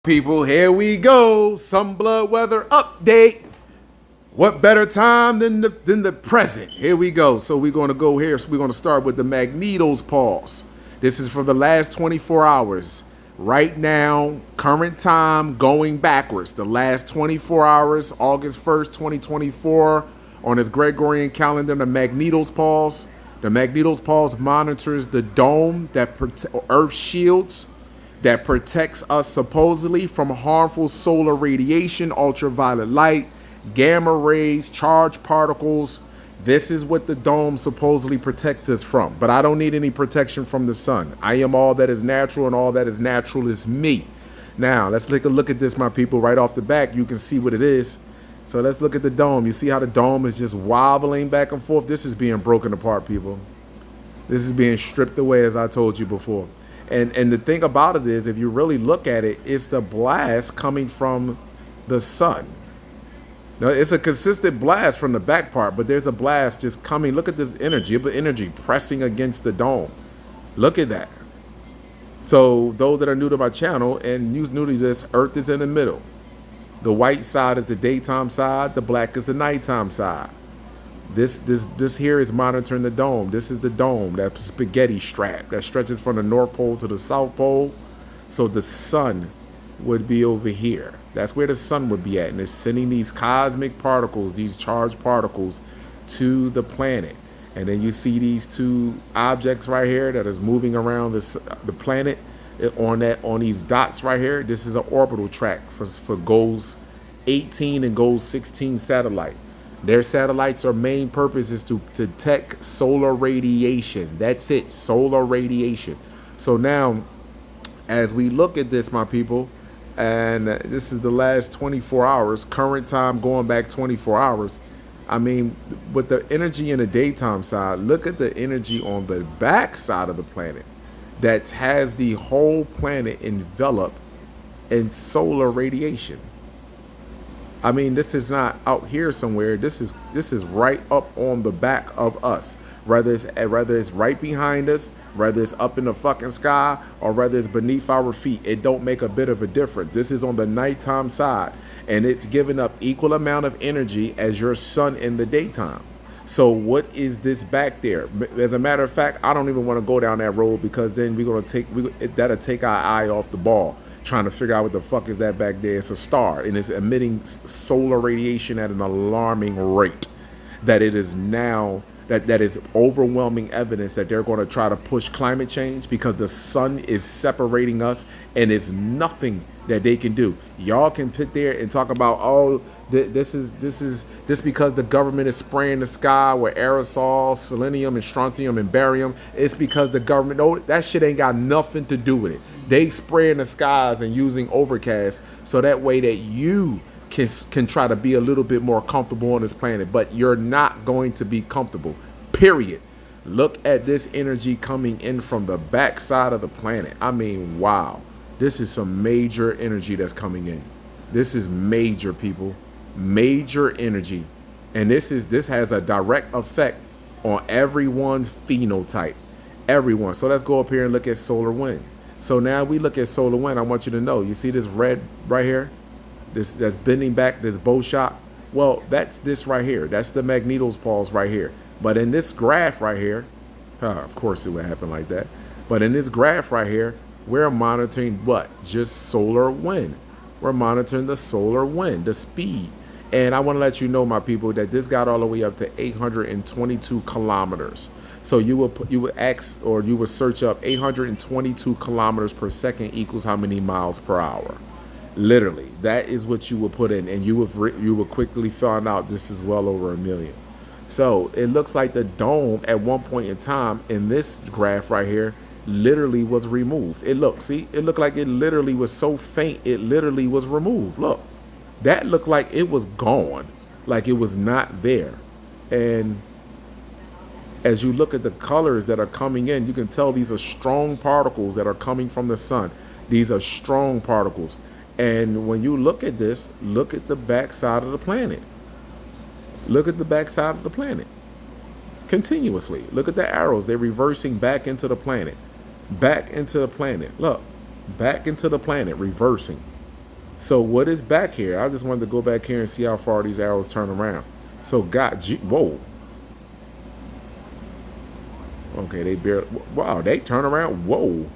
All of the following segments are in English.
People, here we go. Some blood weather update. What better time than the present? Here we go. So we're going to go here. So we're going to start with the Magneto's pulse. This is for the last 24 hours. Right now, current time going backwards. The last 24 hours, August 1st, 2024, on his Gregorian calendar, the Magneto's pulse. The Magneto's pulse monitors the dome that Earth shields that protects us supposedly from harmful solar radiation, ultraviolet light, gamma rays, charged particles. This is what the dome supposedly protects us from. But I don't need any protection from the sun. I am all that is natural, and all that is natural is me. Now, let's take a look at this, my people. Right off the back, you can see what it is. So let's look at the dome. You see how the dome is just wobbling back and forth? This is being broken apart, people. This is being stripped away, as I told you before. And the thing about it is, if you really look at it, it's the blast coming from the sun. Now, it's a consistent blast from the back part, but there's a blast just coming. Look at this energy pressing against the dome. Look at that. So those that are new to my channel and new to this, Earth is in the middle. The white side is the daytime side. The black is the nighttime side. This here is monitoring the dome. This is the dome, that spaghetti strap that stretches from the North Pole to the South Pole. So the sun would be over here. That's where the sun would be at. And it's sending these cosmic particles, these charged particles, to the planet. And then you see these two objects right here that is moving around the planet on these dots right here. This is an orbital track for GOES 18 and GOES 16 satellite. Their satellites' main purpose is to detect solar radiation. That's it, solar radiation. So now, as we look at this, my people, and this is the last 24 hours, current time going back 24 hours. I mean, with the energy in the daytime side, look at the energy on the back side of the planet that has the whole planet enveloped in solar radiation. I mean, this is not out here somewhere. This is right up on the back of us. Whether it's right behind us, whether it's up in the fucking sky, or whether it's beneath our feet, it don't make a bit of a difference. This is on the nighttime side, and it's giving up equal amount of energy as your sun in the daytime. So what is this back there? As a matter of fact, I don't even want to go down that road, because then that'll take our eye off the ball, trying to figure out what the fuck is that back there. It's a star, and it's emitting solar radiation at an alarming rate. That it is now that is overwhelming evidence that they're going to try to push climate change, because the sun is separating us, and it's nothing that they can do. Y'all can sit there and talk about, oh, this because the government is spraying the sky with aerosol, selenium and strontium and barium. It's because the government, no, that shit ain't got nothing to do with it. They spraying the skies and using overcast so that way that you can try to be a little bit more comfortable on this planet, but you're not going to be comfortable, period. Look at this energy coming in from the back side of the planet. I mean, wow. This is some major energy that's coming in. This is major, people. Major energy. And this has a direct effect on everyone's phenotype. Everyone. So let's go up here and look at solar wind. So now we look at solar wind. I want you to know, you see this red right here? That's bending back, this bow shot. Well, that's this right here. That's the Magneto's pulse right here. But in this graph right here, of course it would happen like that. But in this graph right here, we're monitoring what? Just solar wind. We're monitoring the solar wind, the speed. And I want to let you know, my people, that this got all the way up to 822 kilometers. So you would search up 822 kilometers per second equals how many miles per hour. Literally, that is what you would put in, and you would quickly find out this is well over 1 million. So it looks like the dome at one point in time in this graph right here literally was removed. It looked like it literally was so faint, it literally was removed. Look, that looked like it was gone, like it was not there. And as you look at the colors that are coming in, you can tell these are strong particles that are coming from the sun. These are strong particles. And when you look at this, look at the back side of the planet. Look at the back side of the planet. Continuously. Look at the arrows. They're reversing back into the planet. Back into the planet. Look. Back into the planet. Reversing. So what is back here? I just wanted to go back here and see how far these arrows turn around. So whoa. Okay, they barely, wow, they turn around. Whoa.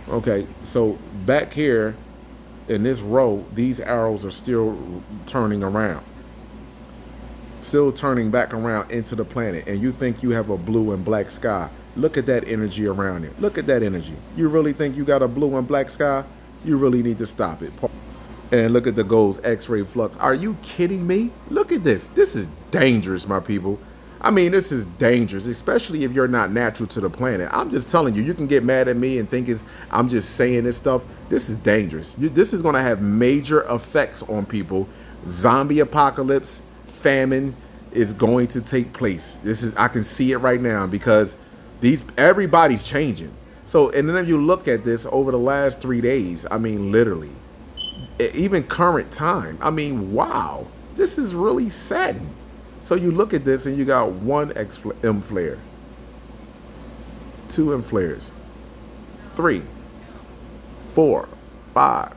Okay, so back here in this row, these arrows are still turning around. Still turning back around into the planet. And you think you have a blue and black sky. Look at that energy around it. Look at that energy. You really think you got a blue and black sky? You really need to stop it. And look at the goals, X-ray flux. Are you kidding me? Look at this. This is dangerous, my people. I mean, this is dangerous, especially if you're not natural to the planet. I'm just telling you, you can get mad at me and think I'm just saying this stuff. This is dangerous. This is going to have major effects on people. Zombie apocalypse, famine is going to take place. I can see it right now because everybody's changing. So, and then if you look at this over the last 3 days, I mean, literally, even current time, I mean, wow, this is really saddening. So you look at this and you got one M flare, 2 M flares, 3, 4, 5,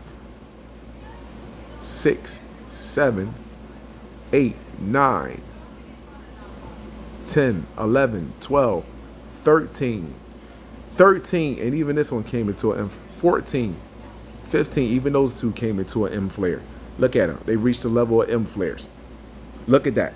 6, 7, 8, 9, 10, 11, 12, 13, and even this one came into an M, 14, 15, even those 2 came into an M flare. Look at them. They reached the level of M flares. Look at that.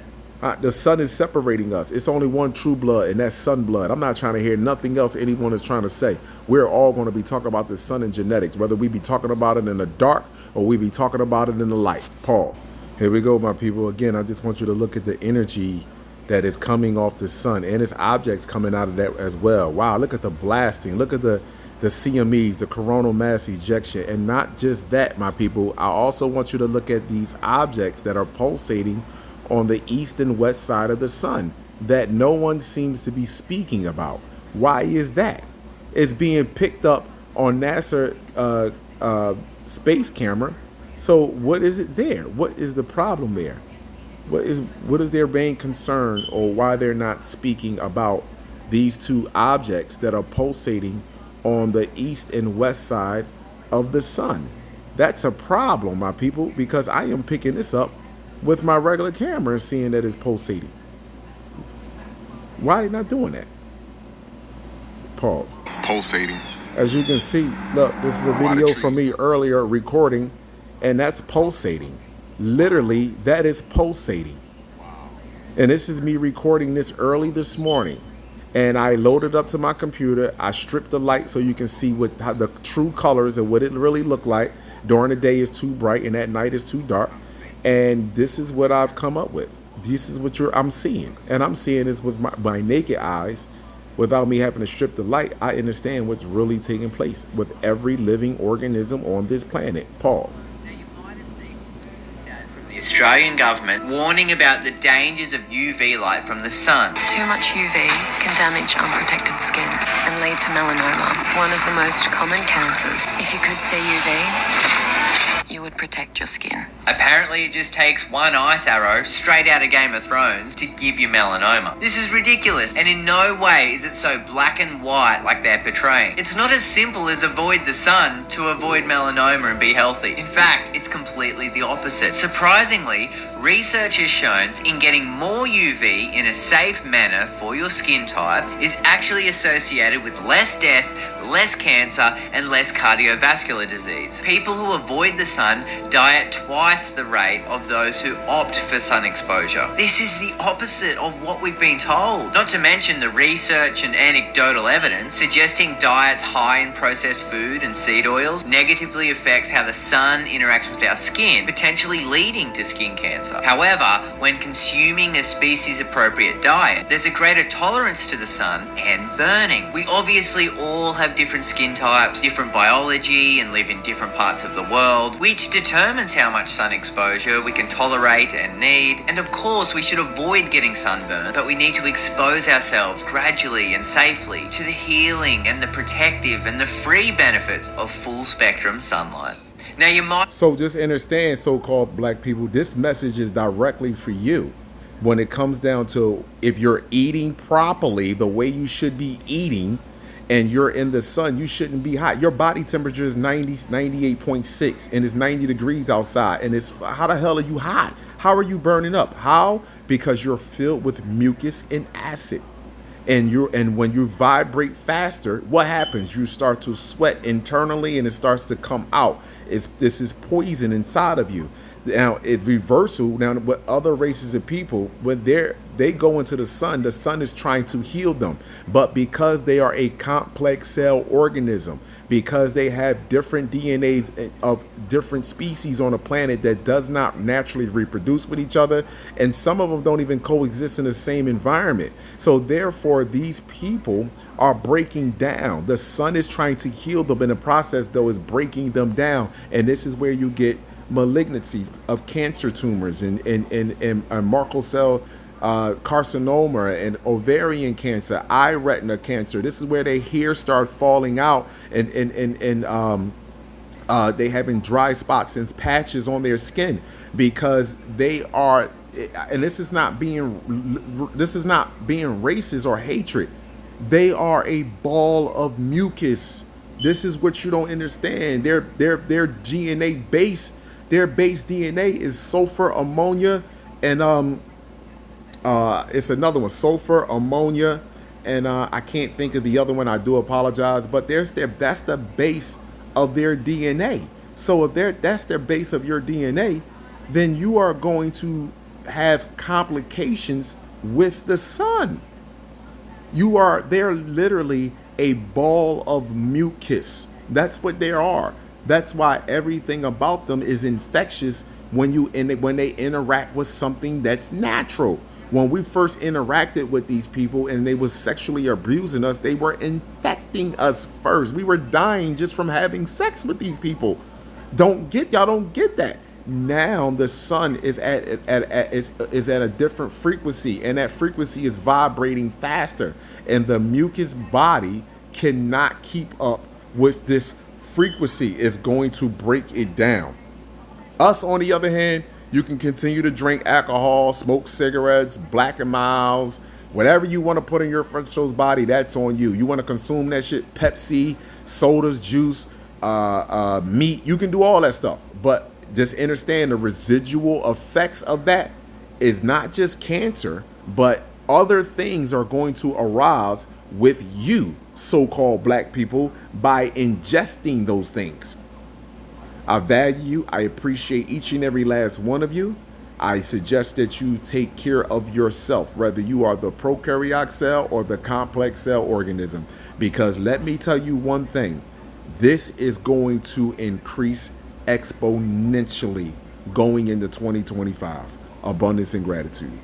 The sun is separating us. It's only one true blood, and that's sun blood. I'm not trying to hear nothing else anyone is trying to say. We're all going to be talking about the sun and genetics, whether we be talking about it in the dark or we be talking about it in the light. Paul. Here we go, my people. Again, I just want you to look at the energy that is coming off the sun, and its objects coming out of that as well. Wow, look at the blasting. Look at the CME'S, the coronal mass ejection. And not just that, my people. I also want you to look at these objects that are pulsating on the east and west side of the sun that no one seems to be speaking about. Why is that? It's being picked up on NASA space camera. So what is it there? What is the problem there? What is their main concern, or why they're not speaking about these 2 objects that are pulsating on the east and west side of the sun? That's a problem, my people, because I am picking this up with my regular camera and seeing that it's pulsating. Why are they not doing that? Pause. Pulsating. As you can see, look, this is a video from me earlier recording, and that's pulsating. Literally, that is pulsating. And this is me recording this early this morning. And I loaded up to my computer. I stripped the light so you can see how the true colors and what it really looked like. During the day is too bright and at night is too dark. And this is what I've come up with. This is what I'm seeing. And I'm seeing this with my naked eyes. Without me having to strip the light, I understand what's really taking place with every living organism on this planet. Paul. The Australian government warning about the dangers of UV light from the sun. Too much UV can damage unprotected skin and lead to melanoma, one of the most common cancers. If you could see UV, you would protect your skin. Apparently it just takes one ice arrow straight out of Game of Thrones to give you melanoma. This is ridiculous, and in no way is it so black and white like they're portraying. It's not as simple as avoid the sun to avoid melanoma and be healthy. In fact, it's completely the opposite. Surprisingly, research has shown in getting more UV in a safe manner for your skin type is actually associated with less death, less cancer, and less cardiovascular disease. People who avoid the sun die at twice the rate of those who opt for sun exposure. This is the opposite of what we've been told. Not to mention the research and anecdotal evidence suggesting diets high in processed food and seed oils negatively affects how the sun interacts with our skin, potentially leading to skin cancer. However, when consuming a species-appropriate diet, there's a greater tolerance to the sun and burning. We obviously all have different skin types, different biology, and live in different parts of the world, which determines how much sun exposure we can tolerate and need. And of course, we should avoid getting sunburned, but we need to expose ourselves gradually and safely to the healing and the protective and the free benefits of full spectrum sunlight. Now you might... So just understand, so-called black people, this message is directly for you. When it comes down to if you're eating properly the way you should be eating, and you're in the sun, you shouldn't be hot. Your body temperature is 98.6 and it's 90 degrees outside. And it's, how the hell are you hot? How are you burning up? How? Because you're filled with mucus and acid. And when you vibrate faster, what happens? You start to sweat internally and it starts to come out. This is poison inside of you. Now, it reversal. Now, with other races of people, when they go into the sun is trying to heal them. But because they are a complex cell organism, because they have different DNAs of different species on a planet that does not naturally reproduce with each other, and some of them don't even coexist in the same environment. So therefore, these people are breaking down. The sun is trying to heal them, in the process, though, is breaking them down. And this is where you get malignancy of cancer tumors and Merkel cell carcinoma and ovarian cancer, eye retina cancer. This is where their hair start falling out and they having dry spots and patches on their skin because they are, and this is not being racist or hatred. They are a ball of mucus. This is what you don't understand. Their DNA base, their base DNA is sulfur, ammonia, and it's another one, sulfur, ammonia, and I can't think of the other one. I do apologize, but that's the base of their DNA. So if that's their base of your DNA, then you are going to have complications with the sun. They're literally a ball of mucus. That's what they are. That's why everything about them is infectious when they interact with something that's natural. When we first interacted with these people and they was sexually abusing us, they were infecting us first. We were dying just from having sex with these people. Y'all don't get that. Now the sun is at a different frequency, and that frequency is vibrating faster, and the mucus body cannot keep up with this frequency. Is going to break it down. Us, on the other hand, you can continue to drink alcohol, smoke cigarettes, Black and Milds, whatever you want to put in your friend's body, that's on you. You want to consume that shit, Pepsi, sodas, juice, meat, you can do all that stuff. But just understand the residual effects of that is not just cancer, but other things are going to arise with you, so-called black people, by ingesting those things. I value you. I appreciate each and every last one of you. I suggest that you take care of yourself, whether you are the prokaryotic cell or the complex cell organism. Because let me tell you one thing, this is going to increase exponentially going into 2025. Abundance and gratitude.